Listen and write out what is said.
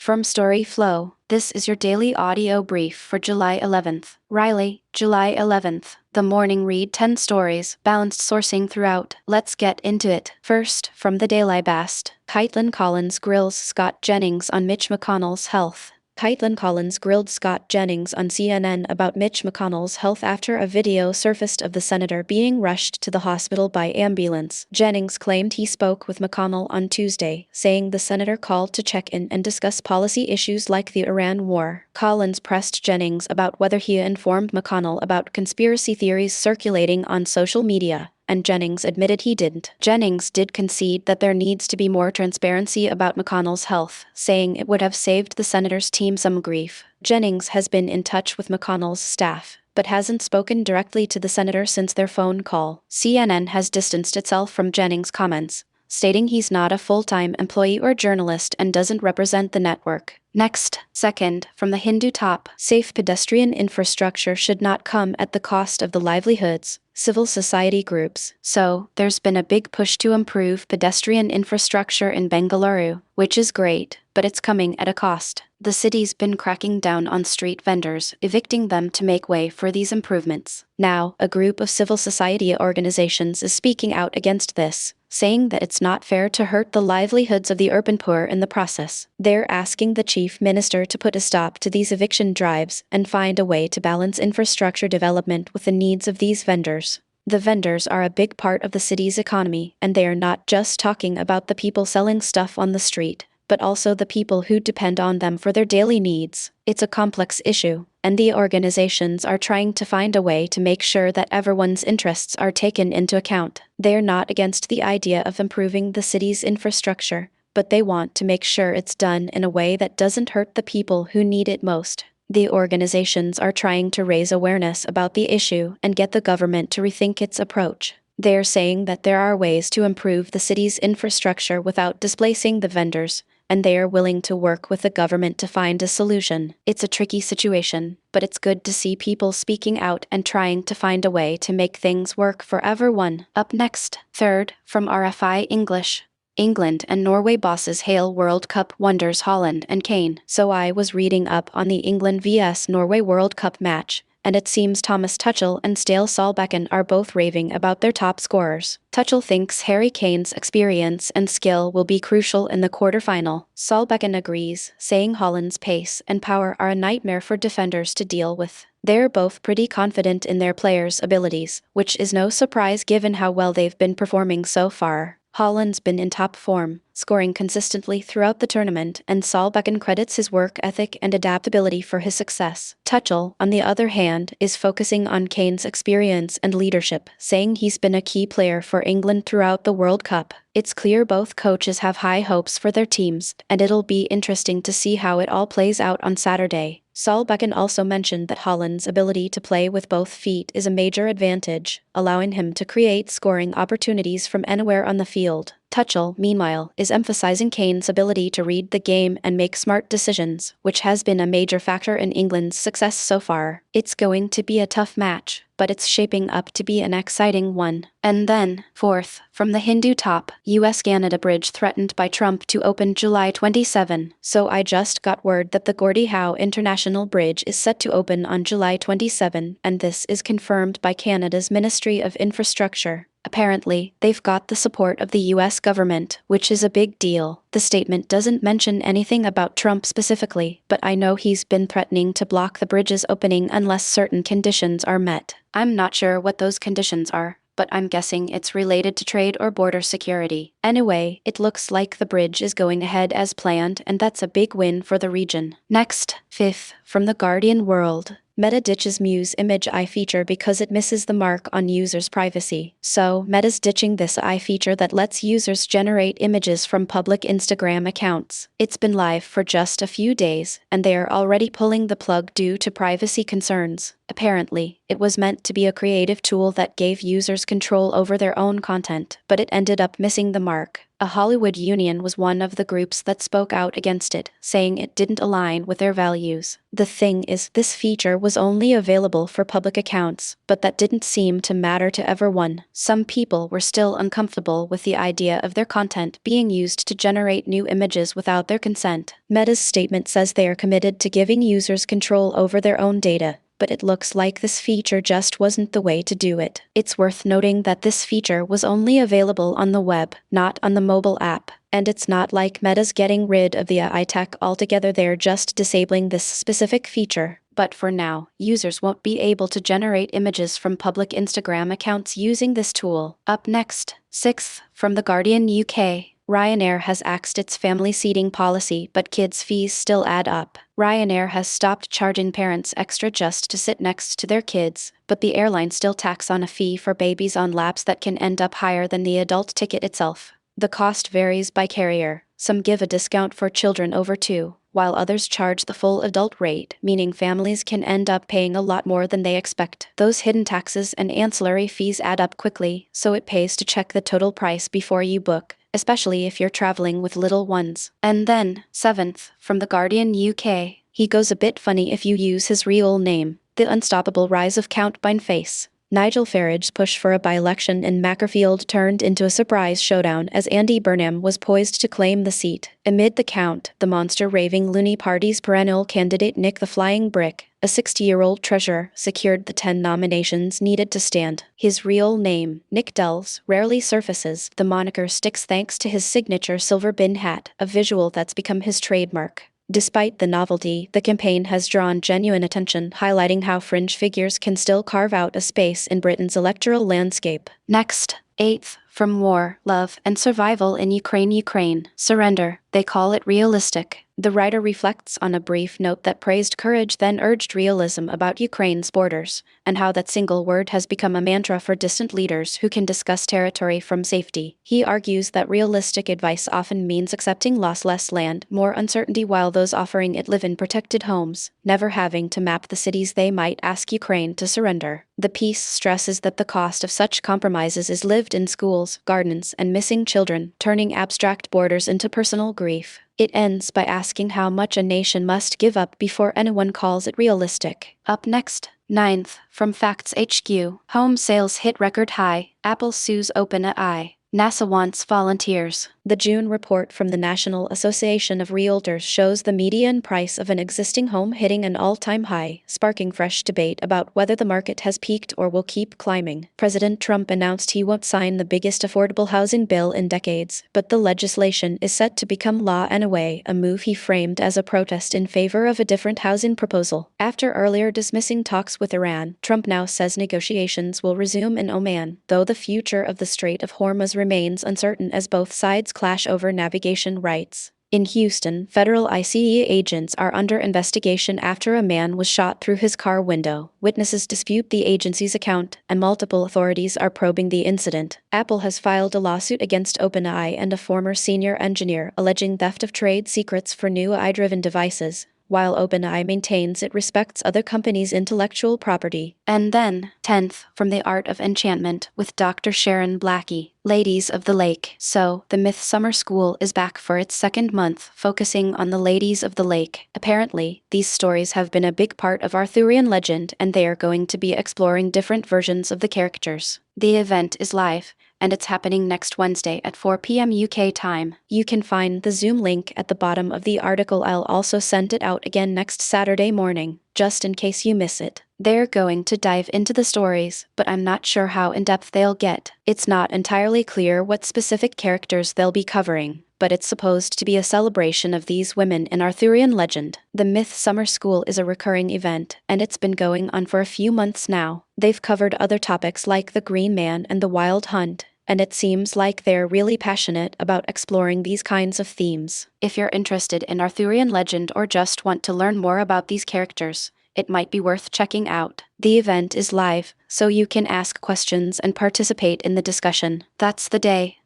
From storyflo, this is your daily audio brief for July 11th. Riley, July 11th. The morning read 10 stories, balanced sourcing throughout. Let's get into it. First, from the Daily Bast. Caitlin Collins grills Scott Jennings on Mitch McConnell's health. Caitlin Collins grilled Scott Jennings on CNN about Mitch McConnell's health after a video surfaced of the senator being rushed to the hospital by ambulance. Jennings claimed he spoke with McConnell on Tuesday, saying the senator called to check in and discuss policy issues like the Iran war. Collins pressed Jennings about whether he informed McConnell about conspiracy theories circulating on social media, and Jennings admitted he didn't. Jennings did concede that there needs to be more transparency about McConnell's health, saying it would have saved the senator's team some grief. Jennings has been in touch with McConnell's staff, but hasn't spoken directly to the senator since their phone call. CNN has distanced itself from Jennings' comments, stating he's not a full-time employee or journalist and doesn't represent the network. Next, second, from the Hindu top, safe pedestrian infrastructure should not come at the cost of the livelihoods, civil society groups. So, there's been a big push to improve pedestrian infrastructure in Bengaluru, which is great, but it's coming at a cost. The city's been cracking down on street vendors, evicting them to make way for these improvements. Now, a group of civil society organizations is speaking out against this, saying that it's not fair to hurt the livelihoods of the urban poor in the process. They're asking the chief minister to put a stop to these eviction drives and find a way to balance infrastructure development with the needs of these vendors. The vendors are a big part of the city's economy, and they are not just talking about the people selling stuff on the street, but also the people who depend on them for their daily needs. It's a complex issue, and the organizations are trying to find a way to make sure that everyone's interests are taken into account. They're not against the idea of improving the city's infrastructure, but they want to make sure it's done in a way that doesn't hurt the people who need it most. The organizations are trying to raise awareness about the issue and get the government to rethink its approach. They're saying that there are ways to improve the city's infrastructure without displacing the vendors, and they are willing to work with the government to find a solution. It's a tricky situation, but it's good to see people speaking out and trying to find a way to make things work for everyone. Up next, third, from RFI English. England and Norway bosses hail World Cup wonders Holland and Kane. So I was reading up on the England vs Norway World Cup match, and it seems Thomas Tuchel and Ståle Solbakken are both raving about their top scorers. Tuchel thinks Harry Kane's experience and skill will be crucial in the quarterfinal. Solbakken agrees, saying Holland's pace and power are a nightmare for defenders to deal with. They're both pretty confident in their players' abilities, which is no surprise given how well they've been performing so far. Holland's been in top form, scoring consistently throughout the tournament, and Solbakken credits his work ethic and adaptability for his success. Tuchel, on the other hand, is focusing on Kane's experience and leadership, saying he's been a key player for England throughout the World Cup. It's clear both coaches have high hopes for their teams, and it'll be interesting to see how it all plays out on Saturday. Solbakken also mentioned that Holland's ability to play with both feet is a major advantage, allowing him to create scoring opportunities from anywhere on the field. Tuchel, meanwhile, is emphasizing Kane's ability to read the game and make smart decisions, which has been a major factor in England's success so far. It's going to be a tough match, but it's shaping up to be an exciting one. And then, fourth, from the Hindu top, US-Canada bridge threatened by Trump to open July 27. So I just got word that the Gordie Howe International Bridge is set to open on July 27, and this is confirmed by Canada's Ministry of Infrastructure. Apparently, they've got the support of the US government, which is a big deal. The statement doesn't mention anything about Trump specifically, but I know he's been threatening to block the bridge's opening unless certain conditions are met. I'm not sure what those conditions are, but I'm guessing it's related to trade or border security. Anyway, it looks like the bridge is going ahead as planned, and that's a big win for the region. Next, fifth, from the Guardian World. Meta ditches Muse image AI feature because it misses the mark on users' privacy. So, Meta's ditching this AI feature that lets users generate images from public Instagram accounts. It's been live for just a few days, and they are already pulling the plug due to privacy concerns. Apparently, it was meant to be a creative tool that gave users control over their own content, but it ended up missing the mark. A Hollywood union was one of the groups that spoke out against it, saying it didn't align with their values. The thing is, this feature was only available for public accounts, but that didn't seem to matter to everyone. Some people were still uncomfortable with the idea of their content being used to generate new images without their consent. Meta's statement says they are committed to giving users control over their own data, but it looks like this feature just wasn't the way to do it. It's worth noting that this feature was only available on the web, not on the mobile app. And it's not like Meta's getting rid of the AI tech altogether, they're just disabling this specific feature. But for now, users won't be able to generate images from public Instagram accounts using this tool. Up next, 6th, from The Guardian UK. Ryanair has axed its family seating policy, but kids' fees still add up. Ryanair has stopped charging parents extra just to sit next to their kids, but the airline still tacks on a fee for babies on laps that can end up higher than the adult ticket itself. The cost varies by carrier. Some give a discount for children over 2, while others charge the full adult rate, meaning families can end up paying a lot more than they expect. Those hidden taxes and ancillary fees add up quickly, so it pays to check the total price before you book, especially if you're traveling with little ones. And then, 7th, from The Guardian UK. He goes a bit funny if you use his real name. The unstoppable rise of Count Bineface. Nigel Farage's push for a by-election in Macclesfield turned into a surprise showdown as Andy Burnham was poised to claim the seat. Amid the count, the monster-raving Looney Party's perennial candidate Nick the Flying Brick, a 60-year-old treasurer, secured the 10 nominations needed to stand. His real name, Nick Dells, rarely surfaces. The moniker sticks thanks to his signature silver bin hat, a visual that's become his trademark. Despite the novelty, the campaign has drawn genuine attention, highlighting how fringe figures can still carve out a space in Britain's electoral landscape. Next, 8th, from War, Love, and Survival in Ukraine, Surrender. They call it realistic. The writer reflects on a brief note that praised courage then urged realism about Ukraine's borders, and how that single word has become a mantra for distant leaders who can discuss territory from safety. He argues that realistic advice often means accepting loss, less land, more uncertainty, while those offering it live in protected homes, never having to map the cities they might ask Ukraine to surrender. The piece stresses that the cost of such compromises is lived in schools, gardens, and missing children, turning abstract borders into personal grief. It ends by asking how much a nation must give up before anyone calls it realistic. Up next, 9th, from Facts HQ. Home sales hit record high. Apple sues OpenAI. NASA wants volunteers. The June report from the National Association of Realtors shows the median price of an existing home hitting an all-time high, sparking fresh debate about whether the market has peaked or will keep climbing. President Trump announced he won't sign the biggest affordable housing bill in decades, but the legislation is set to become law anyway, a move he framed as a protest in favor of a different housing proposal. After earlier dismissing talks with Iran, Trump now says negotiations will resume in Oman, though the future of the Strait of Hormuz remains uncertain as both sides clash over navigation rights. In Houston, federal ICE agents are under investigation after a man was shot through his car window. Witnesses dispute the agency's account, and multiple authorities are probing the incident. Apple has filed a lawsuit against OpenAI and a former senior engineer, alleging theft of trade secrets for new AI-driven devices, while OpenAI maintains it respects other companies' intellectual property. And then, 10th, from The Art of Enchantment, with Dr. Sharon Blackie. Ladies of the Lake. So, the Myth Summer School is back for its second month, focusing on the Ladies of the Lake. Apparently, these stories have been a big part of Arthurian legend, and they are going to be exploring different versions of the characters. The event is live, and it's happening next Wednesday at 4 p.m. UK time. You can find the Zoom link at the bottom of the article. I'll also send it out again next Saturday morning, just in case you miss it. They're going to dive into the stories, but I'm not sure how in-depth they'll get. It's not entirely clear what specific characters they'll be covering, but it's supposed to be a celebration of these women in Arthurian legend. The Myth Summer School is a recurring event, and it's been going on for a few months now. They've covered other topics like the Green Man and the Wild Hunt, and it seems like they're really passionate about exploring these kinds of themes. If you're interested in Arthurian legend or just want to learn more about these characters, it might be worth checking out. The event is live, so you can ask questions and participate in the discussion. That's the day.